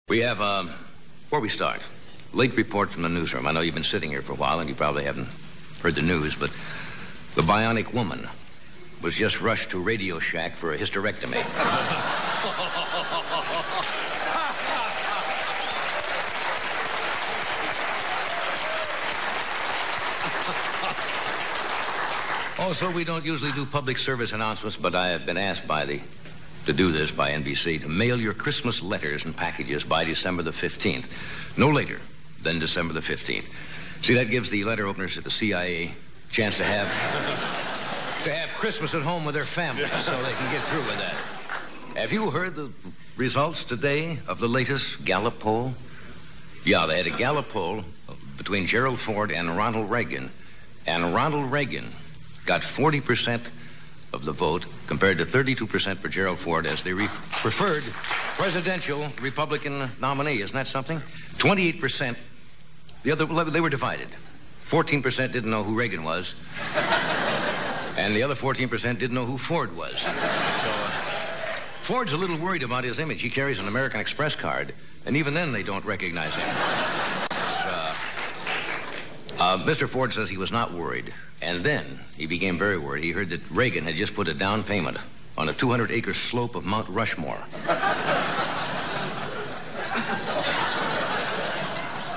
We have, before we start, late report from the newsroom. I know you've been sitting here for a while and you probably haven't heard the news, but the bionic woman was just rushed to Radio Shack for a hysterectomy. Also, we don't usually do public service announcements, but I have been asked to do this by NBC, to mail your Christmas letters and packages by December the 15th. No later than December the 15th. See, that gives the letter openers at the CIA a chance to have Christmas at home with their families so they can get through with that. Have you heard the results today of the latest Gallup poll? Yeah, they had a Gallup poll between Gerald Ford and Ronald Reagan. And Ronald Reagan got 40% of the vote compared to 32% for Gerald Ford as the preferred presidential Republican nominee. Isn't that something? 28%. They were divided. 14% didn't know who Reagan was. And the other 14% didn't know who Ford was. So Ford's a little worried about his image. He carries an American Express card, and even then they don't recognize him. Mr. Ford says he was not worried. And then he became very worried. He heard that Reagan had just put a down payment on a 200-acre slope of Mount Rushmore.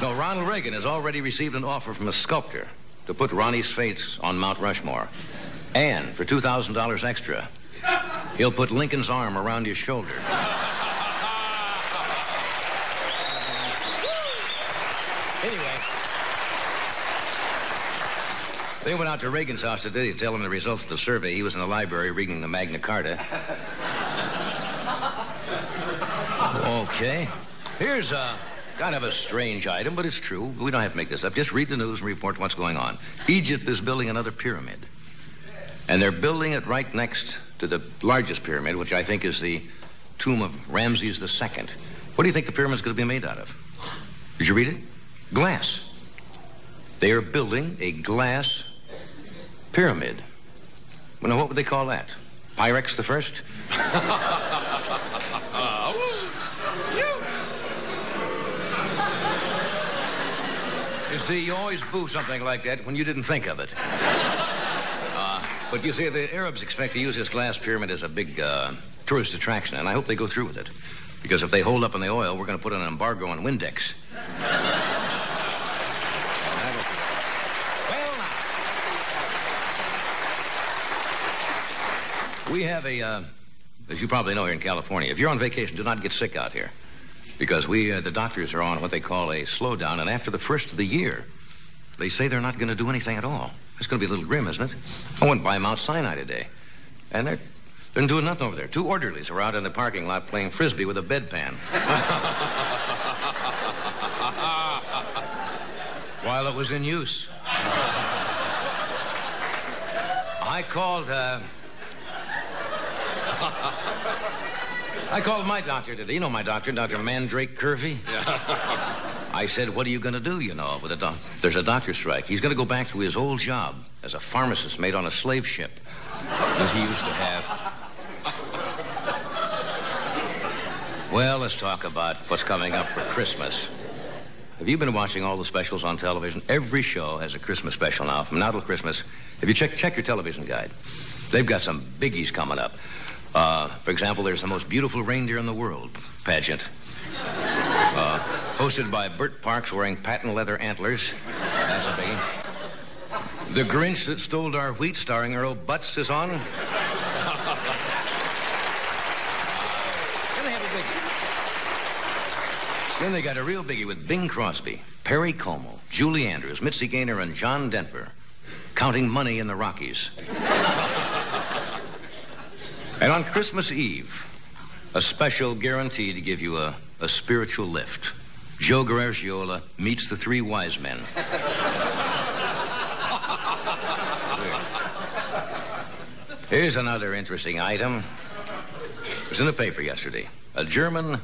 No, Ronald Reagan has already received an offer from a sculptor to put Ronnie's face on Mount Rushmore. And for $2,000 extra, he'll put Lincoln's arm around his shoulder. Anyway, they went out to Reagan's house today to tell him the results of the survey. He was in the library reading the Magna Carta. Okay. Here's kind of a strange item, but it's true. We don't have to make this up. Just read the news and report what's going on. Egypt is building another pyramid. And they're building it right next to the largest pyramid, which I think is the tomb of Ramses II. What do you think the pyramid's going to be made out of? Did you read it? Glass. They are building a glass pyramid. Well, now, what would they call that? Pyrex the First? You see, you always boo something like that when you didn't think of it. But you see, the Arabs expect to use this glass pyramid as a big tourist attraction, and I hope they go through with it. Because if they hold up on the oil, we're going to put an embargo on Windex. We have as you probably know here in California, if you're on vacation, do not get sick out here. Because the doctors are on what they call a slowdown, and after the first of the year, they say they're not going to do anything at all. It's going to be a little grim, isn't it? I went by Mount Sinai today, and they're doing nothing over there. 2 orderlies are out in the parking lot playing Frisbee with a bedpan. While it was in use. I called my doctor today. You know my doctor, Dr. Mandrake Curvey? Yeah. I said, what are you going to do, with there's a doctor strike. He's going to go back to his old job as a pharmacist made on a slave ship that he used to have. Well, let's talk about what's coming up for Christmas. Have you been watching all the specials on television? Every show has a Christmas special now, from now till Christmas. If you check your television guide, they've got some biggies coming up. For example, there's the most beautiful reindeer in the world pageant. Hosted by Bert Parks wearing patent leather antlers. That's a biggie. The Grinch That Stole Our Wheat, starring Earl Butz, is on. Then they have a biggie. Then they got a real biggie with Bing Crosby, Perry Como, Julie Andrews, Mitzi Gaynor, and John Denver counting money in the Rockies. And on Christmas Eve, a special guarantee to give you a spiritual lift. Joe Garagiola meets the 3 wise men. Here's another interesting item. It was in the paper yesterday. A German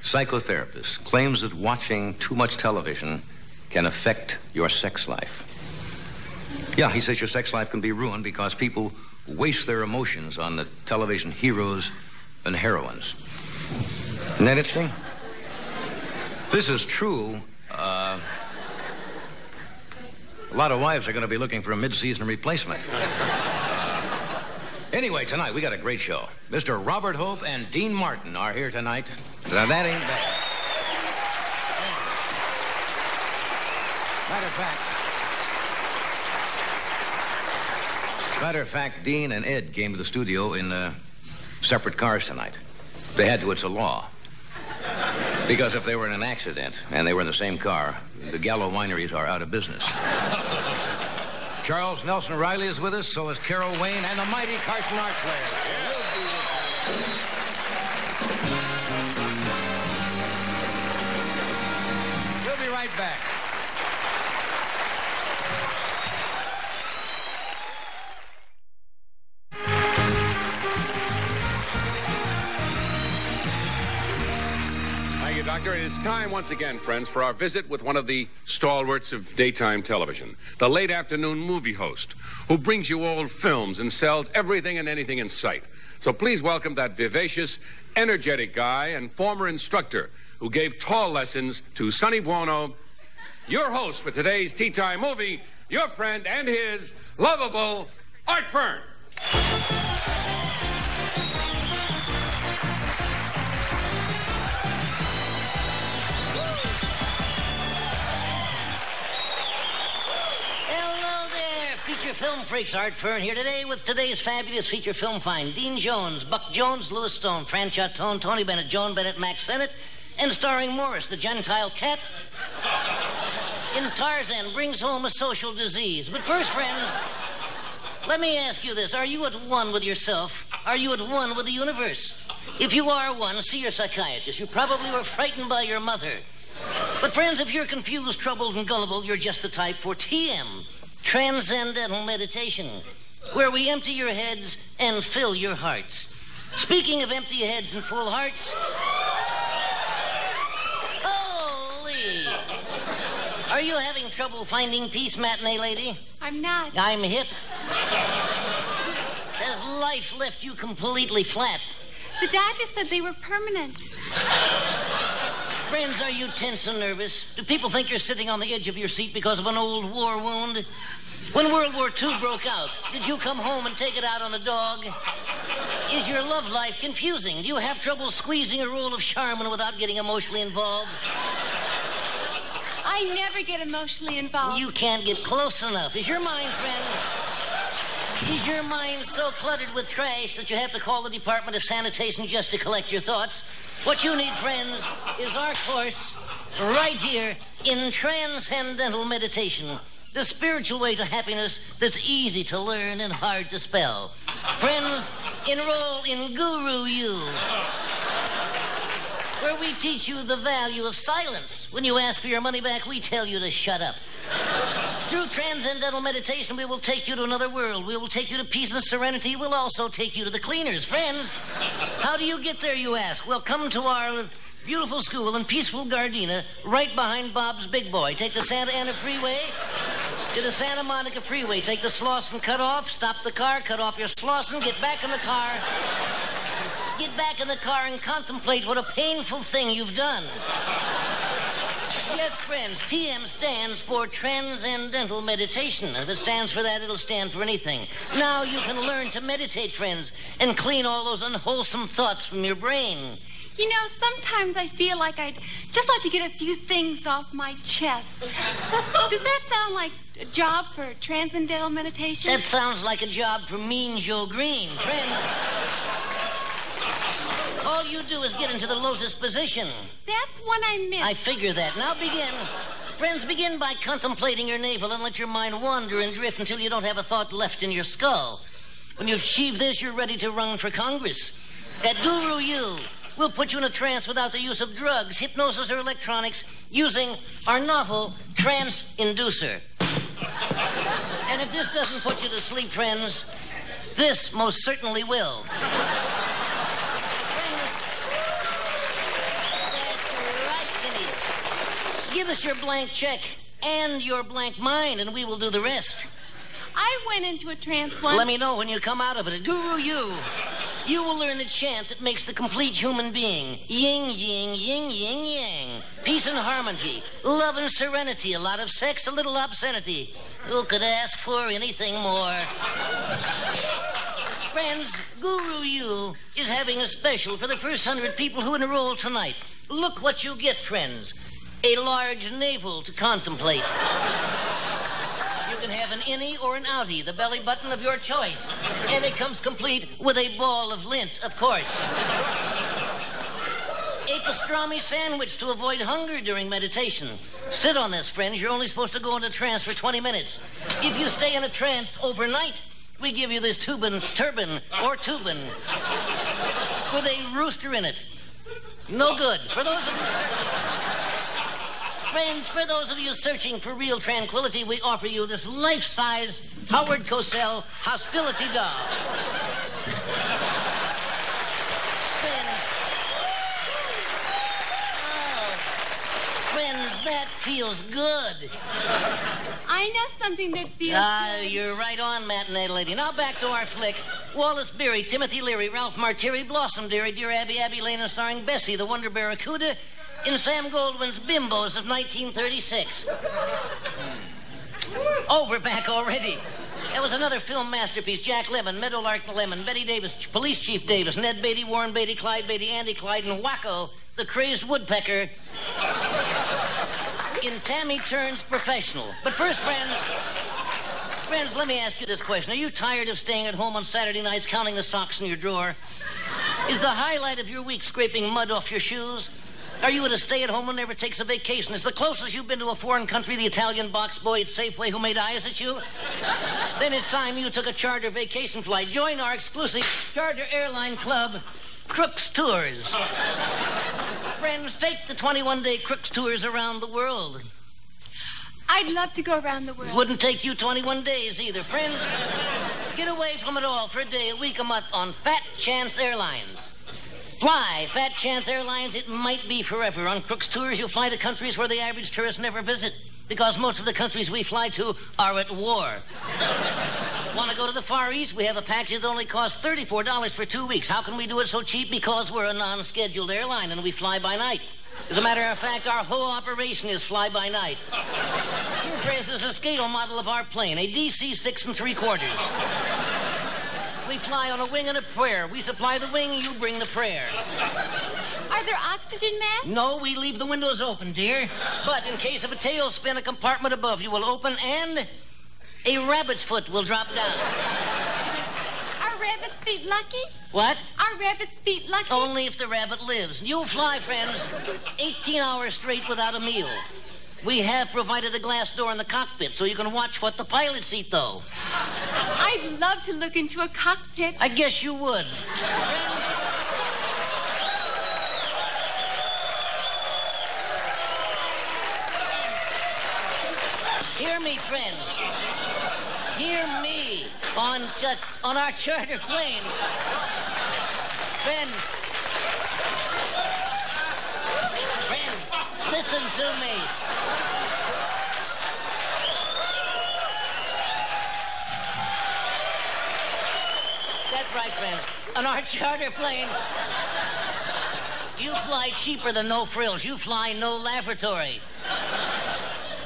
psychotherapist claims that watching too much television can affect your sex life. Yeah, he says your sex life can be ruined because people waste their emotions on the television heroes and heroines. Isn't that interesting? this is true, a lot of wives are going to be looking for a mid-season replacement. Anyway, tonight we got a great show. Mr. Robert Hope and Dean Martin are here tonight. Now, that ain't bad. Matter of fact, Dean and Ed came to the studio in separate cars tonight. They had to. It's a law. Because if they were in an accident and they were in the same car, the Gallo wineries are out of business. Charles Nelson Reilly is with us, so is Carol Wayne and the mighty Carson Art Players. We'll be right back. Doctor, it is time once again, friends, for our visit with one of the stalwarts of daytime television, the late afternoon movie host, who brings you old films and sells everything and anything in sight. So please welcome that vivacious, energetic guy and former instructor who gave tall lessons to Sonny Buono, your host for today's Tea Time movie, your friend and his lovable Art Fern. Feature film freaks, Art Fern here today with today's fabulous feature film find. Dean Jones, Buck Jones, Louis Stone, Fran Chattone, Tony Bennett, Joan Bennett, Max Sennett, and starring Morris, the Gentile cat, in Tarzan brings home a social disease. But first, friends, let me ask you this. Are you at one with yourself? Are you at one with the universe? If you are one, see your psychiatrist. You probably were frightened by your mother. But friends, if you're confused, troubled, and gullible, you're just the type for TM. Transcendental meditation, where we empty your heads and fill your hearts. Speaking of empty heads and full hearts, holy! Are you having trouble finding peace, matinee lady? I'm not. I'm hip. Has life left you completely flat? The doctor said they were permanent. Friends, are you tense and nervous? Do people think you're sitting on the edge of your seat because of an old war wound? When World War II broke out, did you come home and take it out on the dog? Is your love life confusing? Do you have trouble squeezing a roll of Charmin without getting emotionally involved? I never get emotionally involved. You can't get close enough. Is your mind, friend? Is your mind so cluttered with trash that you have to call the Department of Sanitation just to collect your thoughts? What you need, friends, is our course right here in Transcendental Meditation, the spiritual way to happiness that's easy to learn and hard to spell. Friends, enroll in Guru U, where we teach you the value of silence. When you ask for your money back, we tell you to shut up. Through Transcendental Meditation, we will take you to another world. We will take you to peace and serenity. We'll also take you to the cleaners. Friends, how do you get there, you ask? Well, come to our beautiful school in peaceful Gardena, right behind Bob's Big Boy. Take the Santa Ana Freeway to the Santa Monica Freeway. Take the Slauson cutoff, stop the car, cut off your Slauson, get back in the car. Get back in the car and contemplate what a painful thing you've done. Yes, friends, TM stands for Transcendental Meditation. If it stands for that, it'll stand for anything. Now you can learn to meditate, friends, and clean all those unwholesome thoughts from your brain. You know, sometimes I feel like I'd just like to get a few things off my chest. Does that sound like a job for Transcendental Meditation? That sounds like a job for Mean Joe Green. Friends, all you do is get into the lotus position. That's what I meant. I figure that. Now begin. Friends, begin by contemplating your navel and let your mind wander and drift until you don't have a thought left in your skull. When you've achieved this, you're ready to run for Congress. At Guru U, we'll put you in a trance without the use of drugs, hypnosis, or electronics, using our novel trance inducer. And if this doesn't put you to sleep, friends, this most certainly will. Give us your blank check and your blank mind, and we will do the rest. I went into a trance once. Let me know when you come out of it at Guru U. You will learn the chant that makes the complete human being. Yin, yin, yin, yin, yang. Peace and harmony. Love and serenity. A lot of sex, a little obscenity. Who could ask for anything more? Friends, Guru U is having a special for the first 100 people who enroll tonight. Look what you get, friends. A large navel to contemplate. You can have an innie or an outie, the belly button of your choice. And it comes complete with a ball of lint, of course. A pastrami sandwich to avoid hunger during meditation. Sit on this, friends. You're only supposed to go into trance for 20 minutes. If you stay in a trance overnight, we give you this turban, with a rooster in it. No good. For those of you searching for real tranquility, we offer you this life-size Howard Cosell hostility doll. Friends, that feels good. I know something that feels good. You're right on, matinee lady. Now back to our flick. Wallace Beery, Timothy Leary, Ralph Martiri, Blossom Dearie, Dear Abby Lane, starring Bessie, the Wonder Barracuda, in Sam Goldwyn's Bimbos of 1936. Oh, we're back already. That was another film masterpiece. Jack Lemmon, Meadowlark Lemon, Betty Davis, Police Chief Davis, Ned Beatty, Warren Beatty, Clyde Beatty, Andy Clyde, and Wacko, the Crazed Woodpecker, in Tammy Turns Professional. But first, friends, let me ask you this question. Are you tired of staying at home on Saturday nights counting the socks in your drawer? Is the highlight of your week scraping mud off your shoes? Are you at a stay-at-home who never takes a vacation? Is the closest you've been to a foreign country the Italian box boy at Safeway who made eyes at you? Then it's time you took a charter vacation flight. Join our exclusive charter airline club, Crooks Tours. Friends, take the 21-day Crooks Tours around the world. I'd love to go around the world. Wouldn't take you 21 days either. Friends, get away from it all for a day, a week, a month on Fat Chance Airlines. Fly Fat Chance Airlines, it might be forever. On Crooks Tours, you'll fly to countries where the average tourist never visit, because most of the countries we fly to are at war. Want to go to the Far East? We have a package that only costs $34 for 2 weeks. How can we do it so cheap? Because we're a non-scheduled airline and we fly by night. As a matter of fact, our whole operation is fly by night. This is a scale model of our plane, a DC 6 3/4. We fly on a wing and a prayer. We supply the wing, you bring the prayer. Are there oxygen masks? No, we leave the windows open, dear. But in case of a tailspin, a compartment above you will open and a rabbit's foot will drop down. Are rabbit's feet lucky? What? Are rabbit's feet lucky? Only if the rabbit lives. You'll fly, friends, 18 hours straight without a meal. We have provided a glass door in the cockpit so you can watch what the pilots eat, though. I'd love to look into a cockpit. I guess you would. Hear me, friends. Hear me on our charter plane. Friends, listen to me. That's right, friends. On our charter plane, you fly cheaper than no frills. You fly no lavatory.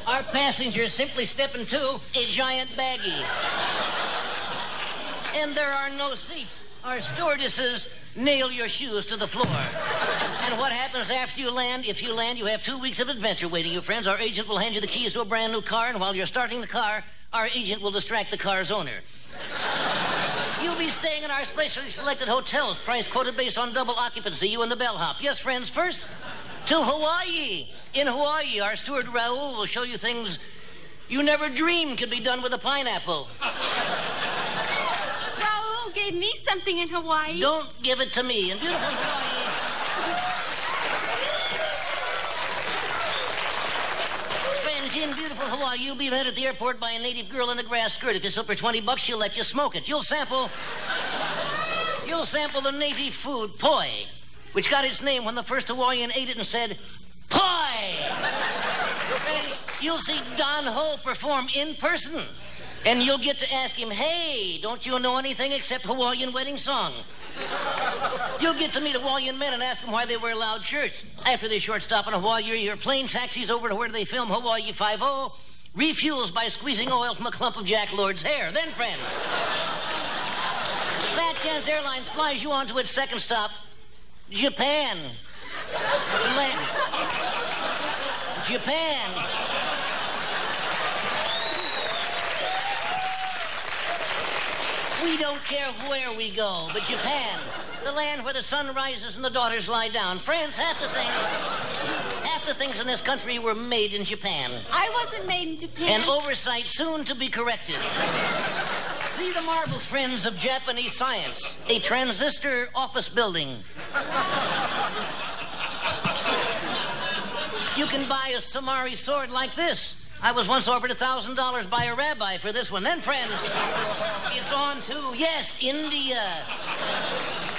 Our passengers simply step into a giant baggie. And there are no seats. Our stewardesses nail your shoes to the floor. And what happens after you land? If you land, you have 2 weeks of adventure waiting you, friends. Our agent will hand you the keys to a brand new car, and while you're starting the car, our agent will distract the car's owner. You'll be staying in our specially selected hotels, price quoted based on double occupancy, you and the bellhop. Yes, friends, first to Hawaii. In Hawaii, our steward Raul will show you things you never dreamed could be done with a pineapple. Raul gave me something in Hawaii. Don't give it to me. In beautiful Hawaii, friends, in beautiful Hawaii, you'll be met at the airport by a native girl in a grass skirt. If you slip her $20, she'll let you smoke it. You'll sample the native food, poi, which got its name when the first Hawaiian ate it and said, poi! Friends, you'll see Don Ho perform in person. And you'll get to ask him, hey, don't you know anything except Hawaiian wedding song? You'll get to meet Hawaiian men and ask them why they wear loud shirts. After their short stop in Hawaii, your plane taxis over to where they film Hawaii Five-0, refuels by squeezing oil from a clump of Jack Lord's hair. Then, friends, Fat Chance Airlines flies you on to its second stop, Japan. Japan. We don't care where we go, but Japan, the land where the sun rises and the daughters lie down. Friends, half the things in this country were made in Japan. I wasn't made in Japan. An oversight soon to be corrected. See the marvels, friends, of Japanese science. A transistor office building. You can buy a Samari sword like this. I was once offered $1,000 by a rabbi for this one. Then, friends, it's on to, yes, India.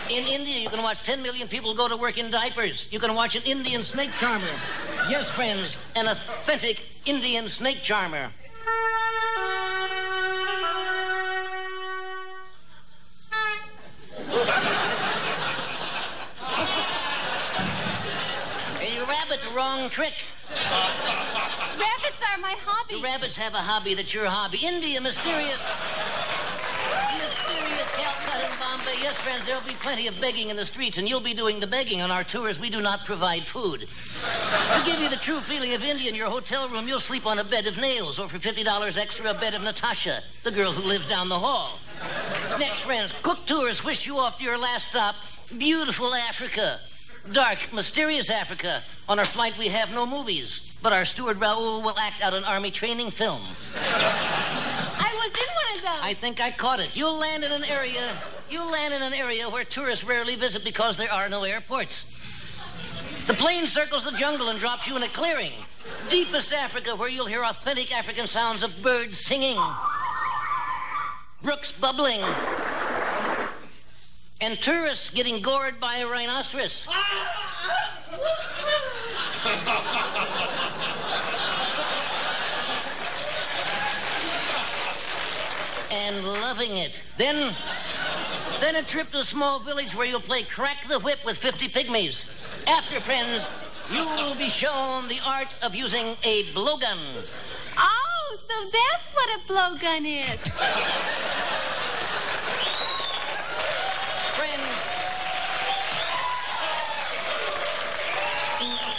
In India, you can watch 10 million people go to work in diapers. You can watch an Indian snake charmer. Yes, friends, an authentic Indian snake charmer. Hey, you rabbit, the wrong trick. Rabbits are my hobby. The rabbits have a hobby that's your hobby. India, mysterious Calcutta and Bombay. Yes, friends, there'll be plenty of begging in the streets, and you'll be doing the begging. On our tours, we do not provide food. To give you the true feeling of India in your hotel room, you'll sleep on a bed of nails, or for $50 extra, a bed of Natasha, the girl who lives down the hall. Next, friends, Cook Tours wish you off to your last stop, beautiful Africa. Dark, mysterious Africa. On our flight, we have no movies, but our steward Raoul will act out an army training film. I was in one of those. I think I caught it. You'll land in an area where tourists rarely visit because there are no airports. The plane circles the jungle and drops you in a clearing. Deepest Africa, where you'll hear authentic African sounds of birds singing, brooks bubbling, and tourists getting gored by a rhinoceros. And loving it. Then a trip to a small village where you'll play crack the whip with 50 pygmies. After, friends, you will be shown the art of using a blowgun. Oh, so that's what a blowgun is.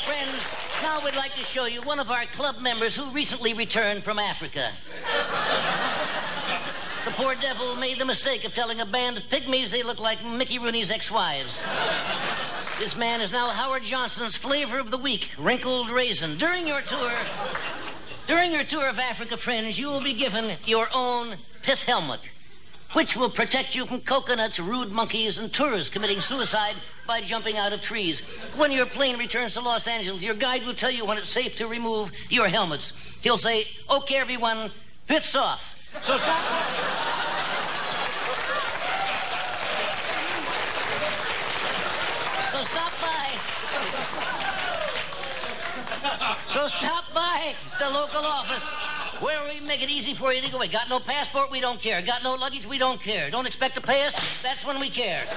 Friends, now we'd like to show you one of our club members who recently returned from Africa. The poor devil made the mistake of telling a band of pygmies they look like Mickey Rooney's ex-wives. This man is now Howard Johnson's flavor of the week, wrinkled raisin. During your tour of Africa, friends, you will be given your own pith helmet, which will protect you from coconuts, rude monkeys, and tourists committing suicide by jumping out of trees. When your plane returns to Los Angeles, your guide will tell you when it's safe to remove your helmets. He'll say, okay, everyone, piths off. So stop by the local office, where we make it easy for you to go away. Got no passport? We don't care. Got no luggage? We don't care. Don't expect to pay us? That's when we care.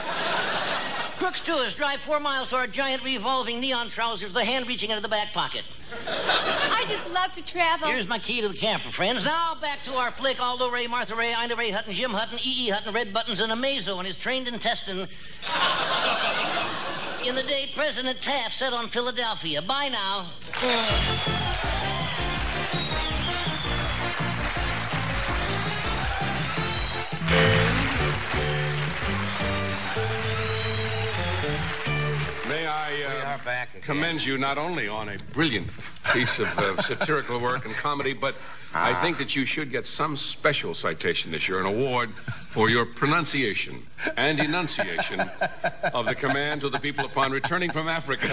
Crooks Tours, drive 4 miles to our giant revolving neon trousers, the hand reaching into the back pocket. I just love to travel. Here's my key to the camper, friends. Now back to our flick. Aldo Ray, Martha Ray, Ina Ray Hutton, Jim Hutton, E.E. Hutton, Red Buttons, and Amazo and his trained intestine. In the day President Taft set on Philadelphia. Bye now. May I commend you not only on a brilliant piece of satirical work and comedy, but I think that you should get some special citation this year, an award for your pronunciation and enunciation of the command to the people upon returning from Africa.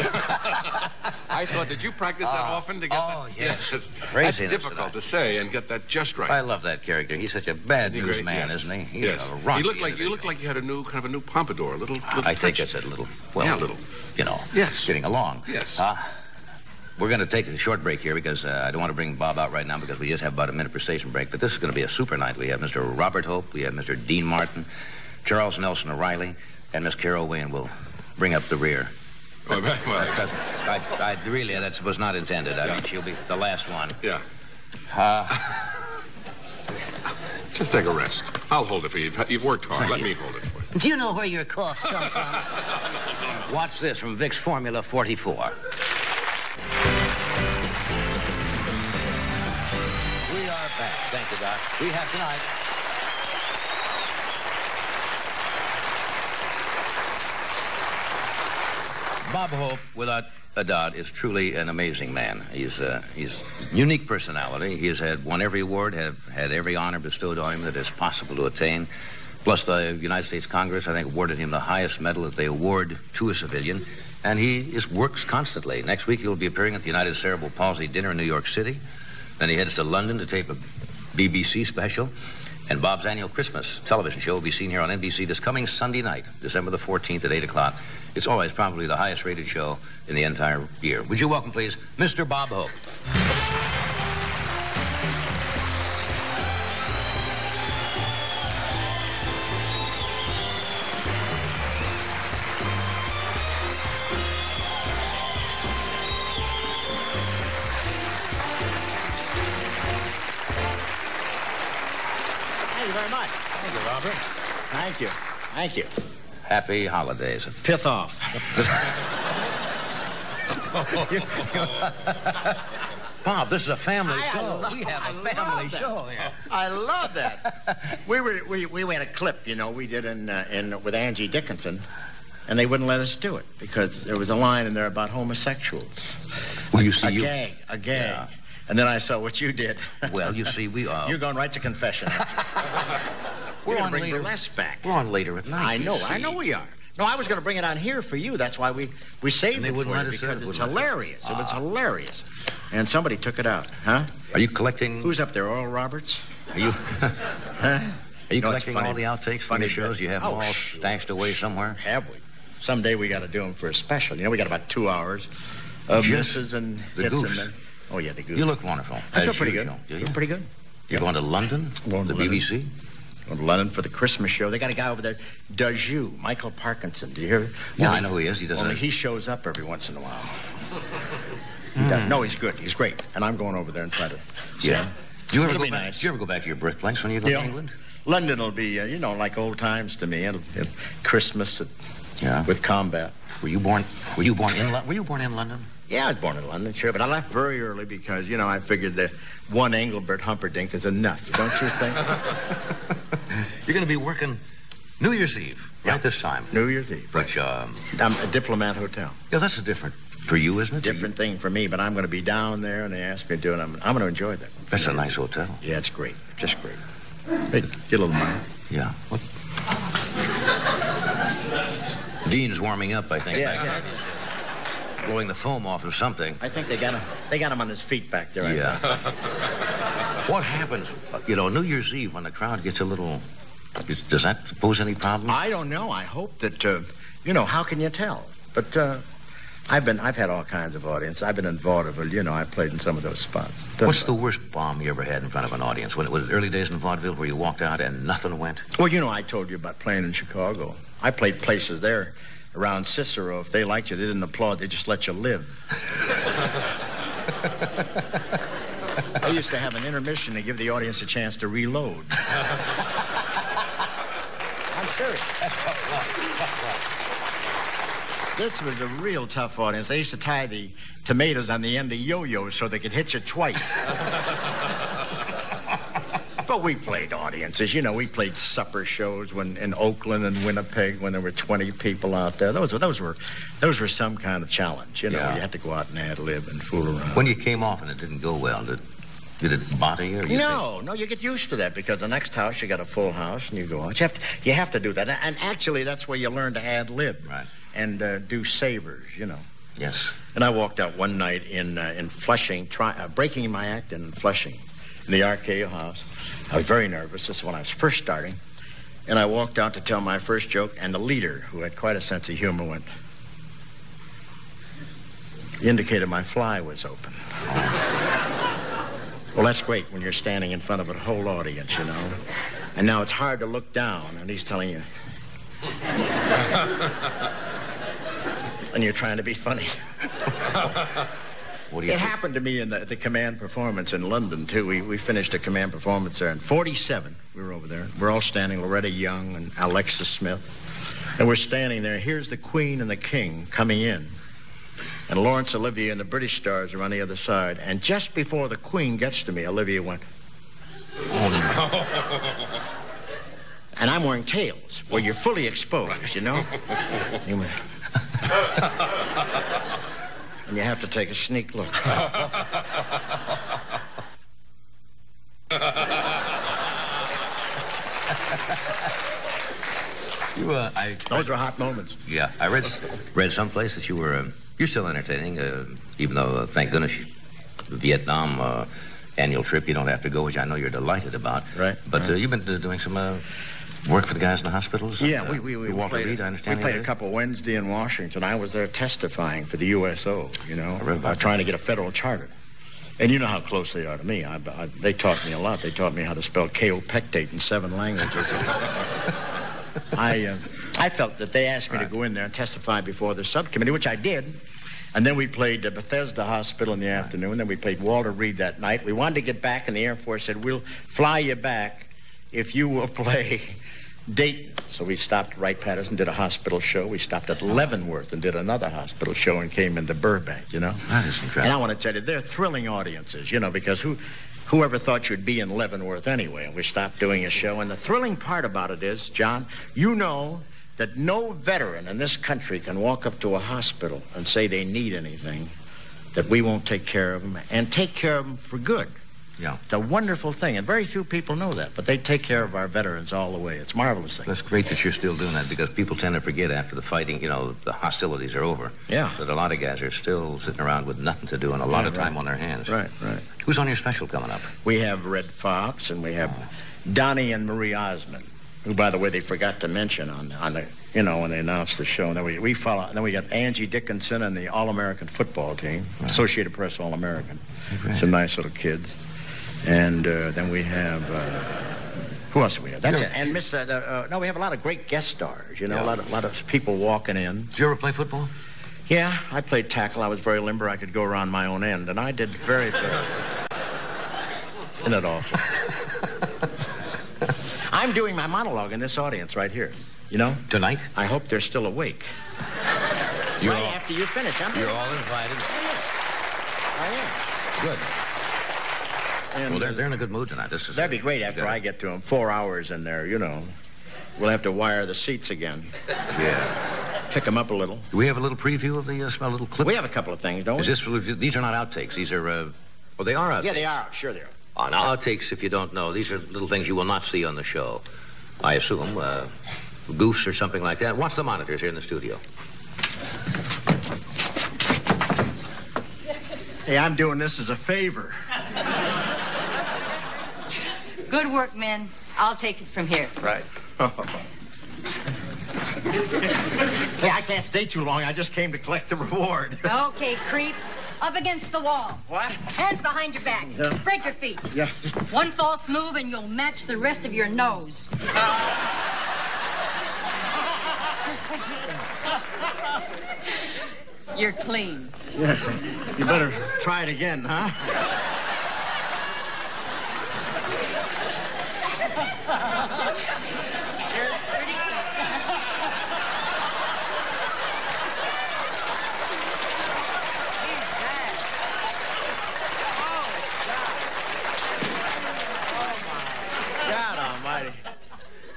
I thought, did you practice that often to get that? Oh, yes. That's difficult to say and get that just right. I love that character. He's such a bad news man, yes. isn't he? He's yes. a raunchy You look like you had a new pompadour, a little I think it's a little, well, yeah, a little. You know, yes. getting along. Yes. We're going to take a short break here because I don't want to bring Bob out right now because we just have about a minute per station break. But this is going to be a super night. We have Mr. Robert Hope, we have Mr. Dean Martin, Charles Nelson of Reilly, and Miss Carol Wayne will bring up the rear. Well, I really, that was not intended. I mean, she'll be the last one. Yeah. Just take a rest. I'll hold it for you. You've worked hard. Let me hold it for you. Do you know where your coughs come from? Watch this from Vic's Formula 44. We are back. Thank you, Doc. We have tonight Bob Hope, without a doubt, is truly an amazing man. He's unique personality. He has won every award, had every honor bestowed on him that is possible to attain. Plus, the United States Congress, I think, awarded him the highest medal that they award to a civilian. And he works constantly. Next week, he'll be appearing at the United Cerebral Palsy Dinner in New York City. Then he heads to London to tape a BBC special. And Bob's annual Christmas television show will be seen here on NBC this coming Sunday night, December the 14th at 8 o'clock. It's always probably the highest rated show in the entire year. Would you welcome, please, Mr. Bob Hope. Thank you very much. Thank you, Robert. Thank you. Thank you. Happy holidays. Pith off. Bob, this is a family show. We have a family show here. I love that. we had a clip, you know, we did with Angie Dickinson, and they wouldn't let us do it because there was a line in there about homosexuals. Well, you see, a gag. Yeah. And then I saw what you did. Well, you see, we are. You're going right to confession. We're on bring later. burlesque back. We're on later at night. I know we are. No, I was going to bring it on here for you. That's why we saved it for you, because it's hilarious. It was hilarious. And somebody took it out, huh? Are you collecting? Who's up there, Oral Roberts? Are you? Huh? Are you collecting all the outtakes from the shows? You have them all sure. stashed away somewhere? Have we? Someday we got to do them for a special. You know, we got about 2 hours of misses and the hits. goose. And then, oh, yeah, the goose. You look wonderful. I feel pretty good. Feel pretty good. You're going to London? Going to London. BBC? Going to London for the Christmas show. They got a guy over there, does you, Michael Parkinson. Do you hear? Yeah, I know who he is. He does. Only he shows up every once in a while. He does. No, he's good. He's great. And I'm going over there and try to. Yeah. Do you ever It'll go back? nice. Do you ever go back to your birthplace when you go to England? London will be, like old times to me. It'll Christmas with combat. Were you born in London? Yeah, I was born in London, sure, but I left very early because, I figured that one Engelbert Humperdinck is enough, don't you think? You're going to be working New Year's Eve, right this time. New Year's Eve. Which, I'm a Diplomat Hotel. Yeah, that's a different for you, isn't it? Different thing for me, but I'm going to be down there, and they asked me to do it. I'm going to enjoy that. That's a nice hotel. Yeah, it's great. Just great. Hey, get a little money. Yeah. What? Dean's warming up, I think. Yeah. Blowing the foam off of something. I think they got him on his feet back there. Yeah. What happens, New Year's Eve when the crowd gets a little... Does that pose any problems? I don't know. I hope that, how can you tell? But I've had all kinds of audience. I've been in vaudeville, I played in some of those spots. What's the worst bomb you ever had in front of an audience? When it was early days in vaudeville where you walked out and nothing went? Well, I told you about playing in Chicago. I played places there around Cicero. If they liked you, they didn't applaud. They just let you live. I used to have an intermission to give the audience a chance to reload. I'm serious. That's tough luck. This was a real tough audience. They used to tie the tomatoes on the end of yo-yos so they could hit you twice. But we played audiences. We played supper shows in Oakland and Winnipeg when there were 20 people out there. Those were some kind of challenge. You had to go out and ad-lib and fool around. When you came off and it didn't go well, did it bother you? No, you get used to that because the next house you got a full house and you go out. You have to do that, and actually that's where you learn to ad-lib, right? And do savers, Yes. And I walked out one night in Flushing, breaking my act in Flushing, in the RKO house. I was very nervous. This is when I was first starting. And I walked out to tell my first joke, and the leader, who had quite a sense of humor, went, indicated my fly was open. Well, that's great when you're standing in front of a whole audience, you know. And now it's hard to look down, and he's telling you. And you're trying to be funny. It happened to me in the command performance in London, too. We finished a command performance there in 47. We were over there. We're all standing, Loretta Young and Alexis Smith. And we're standing there. Here's the Queen and the King coming in. And Laurence Olivier and the British stars are on the other side. And just before the Queen gets to me, Olivier went, oh, no. And I'm wearing tails, where you're fully exposed, you know? He went, and you have to take a sneak look. Those were hot moments. Yeah, I read someplace that you're still entertaining, even though, thank goodness, the Vietnam annual trip you don't have to go, which I know you're delighted about. Right. But you've been doing some work for the guys in the hospitals? Yeah, we Walter Reed, I understand. We played a couple Wednesday in Washington. I was there testifying for the USO, you know, trying to get a federal charter. And you know how close they are to me. They taught me a lot. They taught me how to spell kaopectate in 7 languages. I felt that they asked me to go in there and testify before the subcommittee, which I did. And then we played Bethesda Hospital in the afternoon. Then we played Walter Reed that night. We wanted to get back, and the Air Force said, we'll fly you back if you will play Dayton. So we stopped at Wright-Patterson, did a hospital show. We stopped at Leavenworth and did another hospital show and came into Burbank, you know? That is incredible. And I want to tell you, they're thrilling audiences, you know, because whoever thought you'd be in Leavenworth anyway? And we stopped doing a show. And the thrilling part about it is, John, you know that no veteran in this country can walk up to a hospital and say they need anything, that we won't take care of them, and take care of them for good. Yeah. It's a wonderful thing, and very few people know that, but they take care of our veterans all the way. It's a marvelous thing. That's great that you're still doing that, because people tend to forget after the fighting, you know, the hostilities are over. Yeah. That a lot of guys are still sitting around with nothing to do and a lot of time on their hands. Right. Who's on your special coming up? We have Red Fox, and we have Donnie and Marie Osmond, who, by the way, they forgot to mention on the, you know, when they announced the show. And then we follow. Then we got Angie Dickinson and the All-American football team, Associated Press All-American. Some nice little kids. And then we have, who else do we have? That's it. And no, we have a lot of great guest stars, you know, a lot of people walking in. Did you ever play football? Yeah, I played tackle. I was very limber. I could go around my own end, and I did very good. Isn't it awful? I'm doing my monologue in this audience right here, you know? Tonight? I hope they're still awake. After you finish. You're all invited. I am. Good. And, well, they're in a good mood tonight. That'd be great after I get to them. 4 hours in there, you know. We'll have to wire the seats again. Yeah. Pick them up a little. Do we have a little preview of the a little clip? We have a couple of things, don't we? These are not outtakes. These are, well, they are outtakes. Yeah, they are. Sure they are. Oh, now, outtakes, if you don't know, these are little things you will not see on the show. I assume, goofs or something like that. Watch the monitors here in the studio. Hey, I'm doing this as a favor. Good work, men. I'll take it from here. Right. Hey, I can't stay too long. I just came to collect the reward. Okay, creep. Up against the wall. What? Hands behind your back. Yeah. Spread your feet. Yeah. One false move and you'll match the rest of your nose. You're clean. Yeah. You better try it again, huh?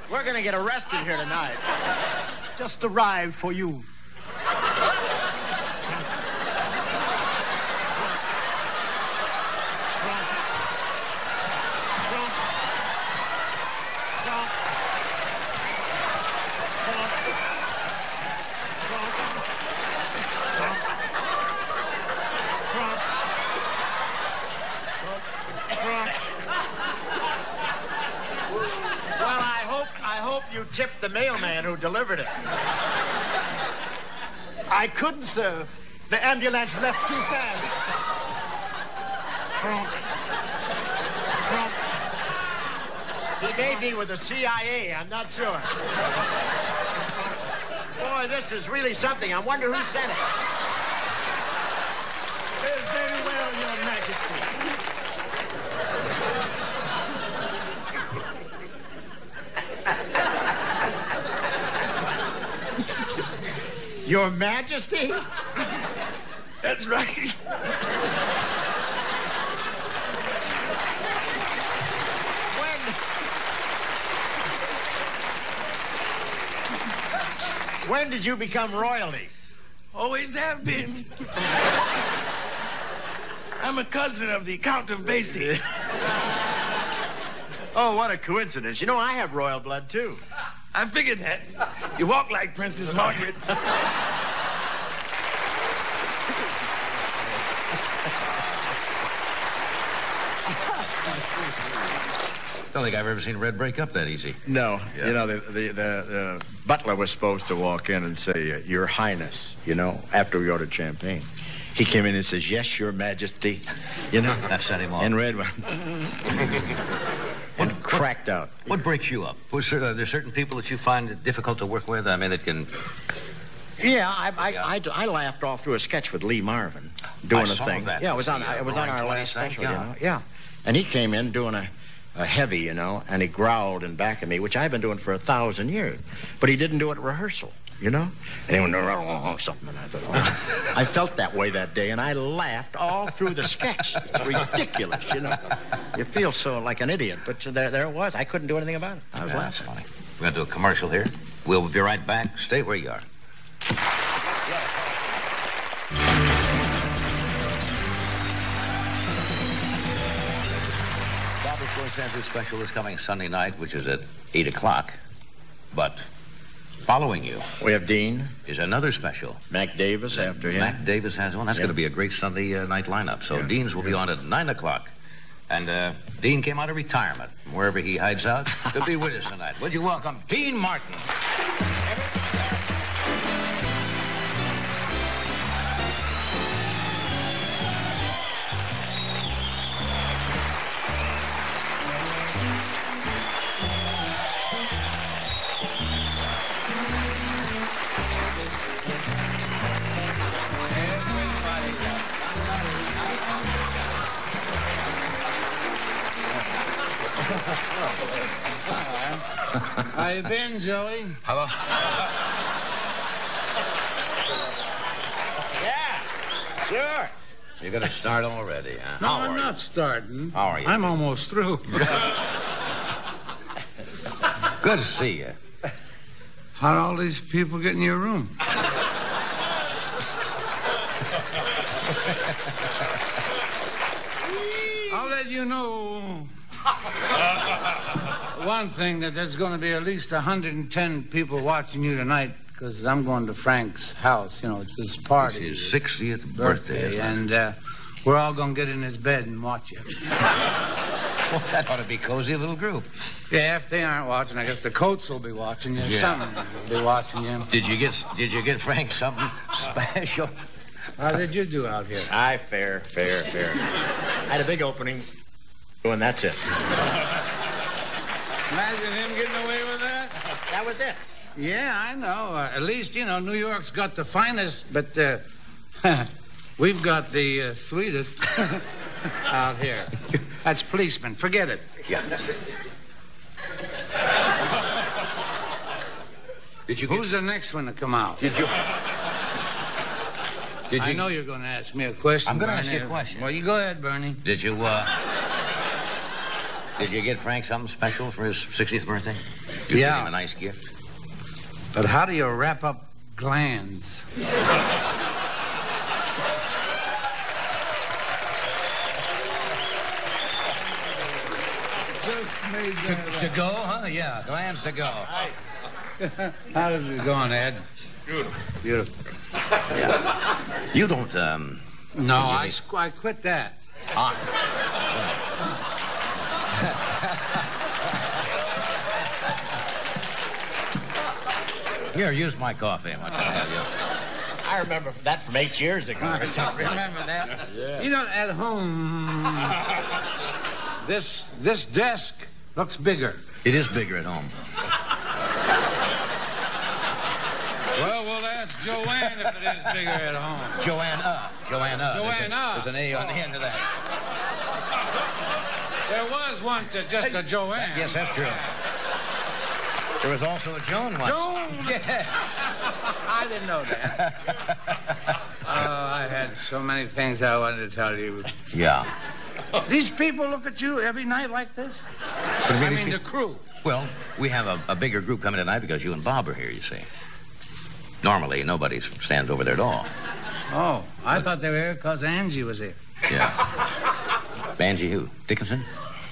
We're gonna get arrested here tonight. Just arrived for you. You tipped the mailman who delivered it. I couldn't, sir. The ambulance left too fast. Trump. He may be with the CIA, I'm not sure. Boy, this is really something. I wonder who sent it. Very well, Your Majesty. Your Majesty? That's right. When did you become royalty? Always have been. I'm a cousin of the Count of Basie. Oh, what a coincidence. You know, I have royal blood, too. I figured that. You walk like Princess Margaret. I don't think I've ever seen Red break up that easy. No. Yeah. You know, the butler was supposed to walk in and say, Your Highness, you know, after we ordered champagne. He came in and says, Yes, Your Majesty, you know. That set him off. And Red went... and cracked out. What breaks you up? Are there certain people that you find it difficult to work with? I mean, it can... Yeah, I laughed all through a sketch with Lee Marvin doing a thing. That. Yeah, it was on our last special, you know. Yeah. And he came in doing a heavy, you know, and he growled in back of me, which I've been doing for 1,000 years. But he didn't do it at rehearsal, you know? And he went, something, and I thought, oh. I felt that way that day, and I laughed all through the sketch. It's ridiculous, you know? You feel so like an idiot, but there it was. I couldn't do anything about it. I was laughing. Funny. We're going to do a commercial here. We'll be right back. Stay where you are. Andrew's special is coming Sunday night, which is at 8 o'clock. But following you... We have Dean. ...is another special. Mac Davis after him. Mac Davis has one. That's going to be a great Sunday night lineup. So Dean's will be on at 9 o'clock. And Dean came out of retirement from wherever he hides out to be with us tonight. Would you welcome Dean Martin? How you been, Joey? Hello? Yeah, sure. You're going to start already, huh? No, I'm not starting. How are you? I'm almost through. Good to see you. How'd all these people get in your room? I'll let you know one thing, that there's going to be at least 110 people watching you tonight, because I'm going to Frank's house. You know, it's his party. It's his 60th birthday. And we're all going to get in his bed and watch it. Well, that ought to be cozy, a little group. Yeah, if they aren't watching, I guess the Coats will be watching you. Yeah. Something will be watching you. Did you get Frank something special? How did you do out here? Fair. I had a big opening, and that's it. Imagine him getting away with that. That was it. Yeah, I know. At least, you know, New York's got the finest, but we've got the sweetest out here. That's policeman. Forget it. Yeah. Who's the next one to come out? I know you're going to ask me a question. I'm going to ask Bernie. you a question. Well, you go ahead, Bernie. Did you get Frank something special for his 60th birthday? Did you give him a nice gift? But how do you wrap up glands? Just made that To go, huh? Yeah, glands to go. How is it going, Ed? Beautiful. Yeah. You don't, No, I quit that. Here, use my coffee. I remember that from 8 years ago or something. Remember that? Yeah. You know, at home, this desk looks bigger. It is bigger at home. Well, we'll ask Joanne if it is bigger at home. Joanna. There's an A on the end of that. There was once just a Joanne. Yes, that's true. There was also a Joan once. Joan? Yes. I didn't know that. I had so many things I wanted to tell you. Yeah. These people look at you every night like this? I mean, the crew. Well, we have a bigger group coming tonight because you and Bob are here, you see. Normally, nobody stands over there at all. Oh, I thought they were here because Angie was here. Yeah. Angie who? Dickinson?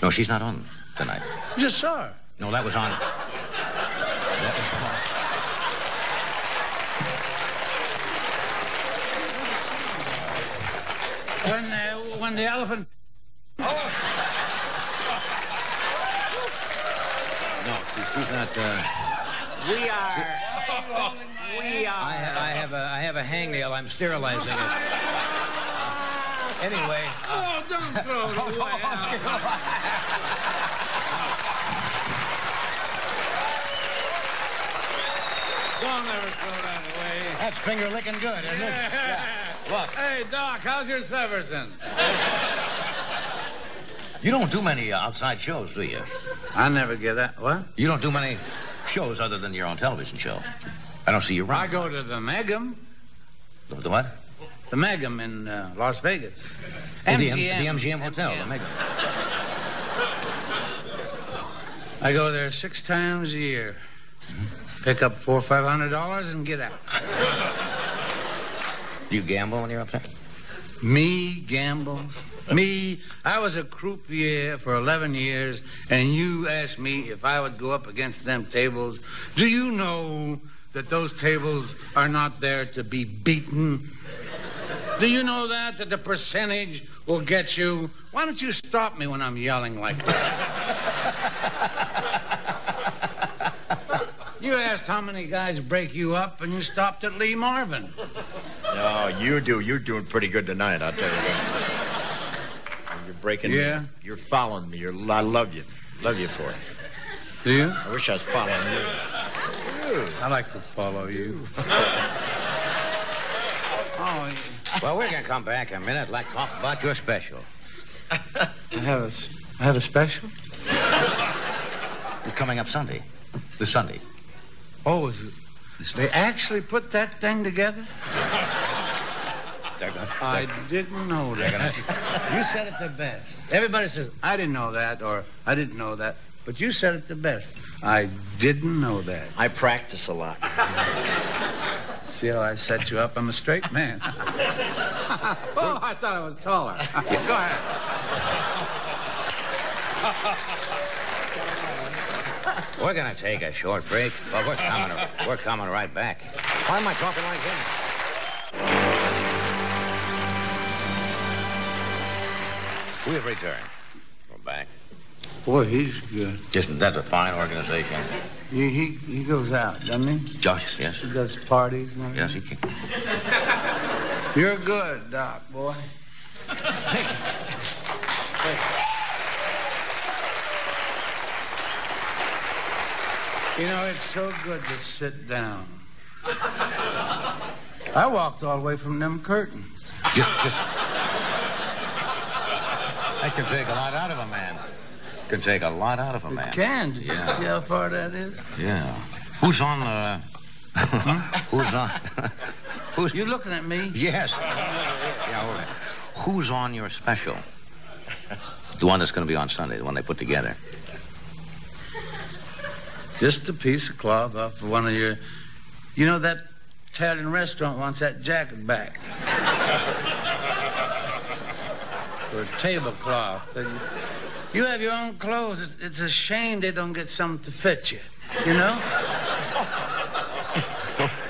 No, she's not on tonight. Just saw her. No, that was on. When the elephant... Oh. No, she's not, We are... I have a hangnail. I'm sterilizing it. Anyway. Oh, don't throw it away. Don't ever throw that away. That's finger licking good, isn't it? Yeah. Look. Hey, Doc, how's your Severson? You don't do many outside shows, do you? I never get that. What? You don't do many shows other than your own television show. I don't see you around. I go to the Megam. The what? The Megam in Las Vegas. Oh, the MGM Hotel, the Megam. I go there 6 times a year. Pick up $400 or $500 and get out. Do you gamble when you're up there? Me gamble? Me, I was a croupier for 11 years, and you asked me if I would go up against them tables. Do you know that those tables are not there to be beaten? Do you know that the percentage will get you? Why don't you stop me when I'm yelling like that? You asked how many guys break you up, and you stopped at Lee Marvin. No, you do. You're doing pretty good tonight, I'll tell you what. You're breaking me. You're following me. I love you. Love you for it. Do you? I wish I was following you. I like to follow you. Oh, well, we're going to come back in a minute. I'd like to talk about your special. I have a special? It's coming up Sunday. This Sunday. Oh, is it? They actually put that thing together? I didn't know that. You said it the best. Everybody says, I didn't know that, or I didn't know that. But you said it the best. I didn't know that. I practice a lot. See how I set you up? I'm a straight man. Oh, I thought I was taller. Go ahead. We're going to take a short break, but we're coming right back. Why am I talking like him? We have returned. We're back. Boy, he's good. Isn't that a fine organization? He goes out, doesn't he? Josh, yes. He does parties and everything. Yes, he can. You're good, Doc, boy. You know, it's so good to sit down. I walked all the way from them curtains. That can take a lot out of a man. Can take a lot out of a man. It can. Did Yeah. you see how far that is? Yeah. Who's on the... Who's on... Who's... You looking at me? Yes. Yeah, all right. Who's on your special? The one that's going to be on Sunday, the one they put together. Just a piece of cloth off of one of your... You know, that Italian restaurant wants that jacket back. For a tablecloth. You have your own clothes. It's a shame they don't get something to fit you. You know?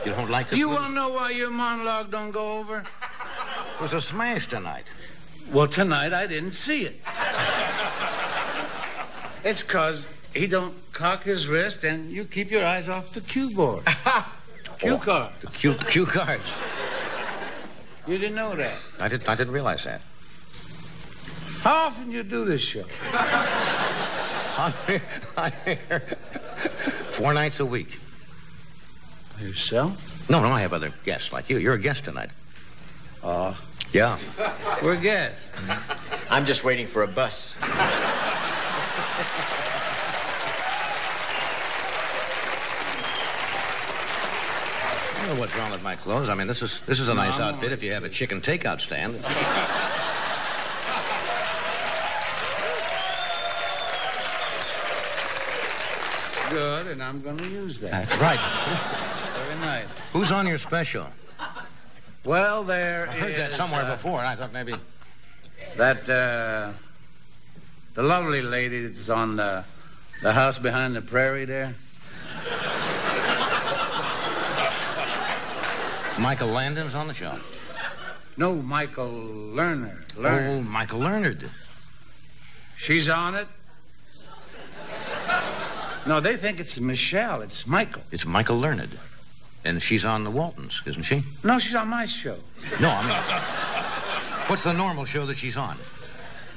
You don't like this? You want to know why your monologue don't go over? It was a smash tonight. Well, tonight I didn't see it. It's 'cause he don't cock his wrist and you keep your eyes off the cue board. Cue card. The cue cards. You didn't know that? I didn't realize that. How often you do this show? I'm here 4 nights a week. Yourself? No, I have other guests like you. You're a guest tonight. Yeah. We're guests. I'm just waiting for a bus. I don't know what's wrong with my clothes. I mean, this is a nice outfit if you have a chicken takeout stand. Good, and I'm going to use that. That's right. Very nice. Who's on your special? Well, there I heard that somewhere before, and I thought maybe... That, the lovely lady that's on the house behind the prairie there. Michael Landon's on the show. No, Michael Lerner. Oh, Michael Leonard. She's on it? No, they think it's Michelle. It's Michael. It's Michael Leonard. And she's on the Waltons, isn't she? No, she's on my show. No, I mean... What's the normal show that she's on?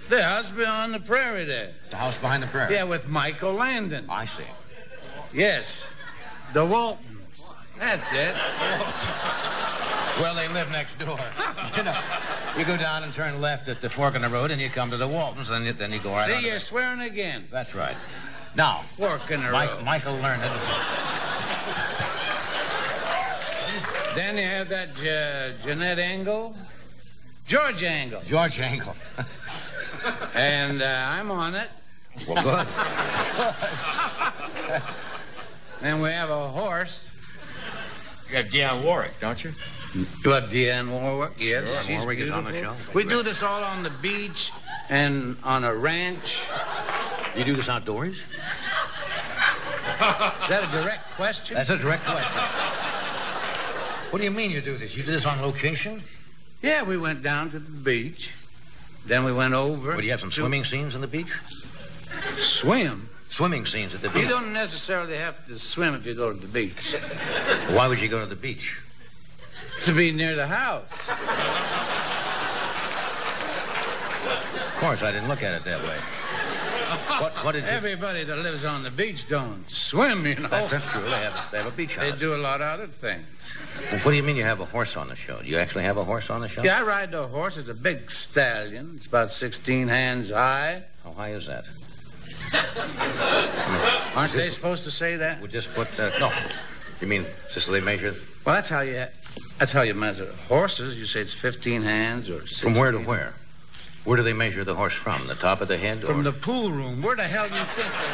The house behind the prairie there. The House Behind the Prairie? Yeah, with Michael Landon. I see. Yes. The Waltons. That's it. Well, they live next door. You know, you go down and turn left at the fork in the road, and you come to the Waltons, and then you go right on. See, you're swearing again. That's right. Now, Fork in the road. Michael Leonard. Then you have that Jeanette Engel. George Engel. George Engel. And I'm on it. Well, good. Then we have a horse. You have Dionne Warwick, don't you? You have Dionne Warwick? Yes, Sure, she's Warwick is on the beautiful. show. We do this all on the beach and on a ranch. You do this outdoors? Is that a direct question? That's a direct question. What do you mean you do this? You do this on location? Yeah, we went down to the beach. Then we went over. Well, do you have some swimming scenes on the beach? Swim? Swimming scenes at the beach. You don't necessarily have to swim if you go to the beach. Why would you go to the beach? To be near the house. Of course, I didn't look at it that way. What did you... Everybody that lives on the beach don't swim, you know. That's true. They have a beach house. They do a lot of other things. Well, what do you mean you have a horse on the show? Do you actually have a horse on the show? Yeah, I ride the horse. It's a big stallion. It's about 16 hands high. How high is that? Aren't they supposed to say that? We just put... no. You mean, just they measure... Well, that's how you measure horses. You say it's 15 hands or 16. From where to where? Where do they measure the horse from? The top of the head? From the pool room. Where the hell do you think they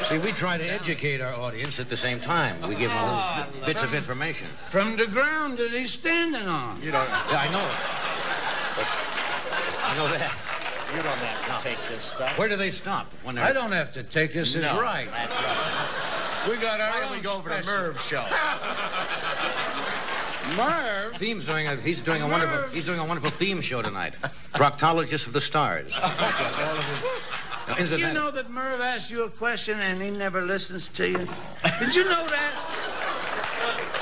See, we try to educate our audience at the same time. We give them little bits of information. From the ground that he's standing on. You don't... Yeah, I know it. But I know that. You don't have to take this stuff. Where do they stop? When they're... I don't have to take this as right. That's right. We got our Why own don't we go over to special. Merv's show? Merv? He's doing a wonderful theme show tonight. Proctologist of the Stars. Now, You know that Merv asked you a question and he never listens to you? Did you know that?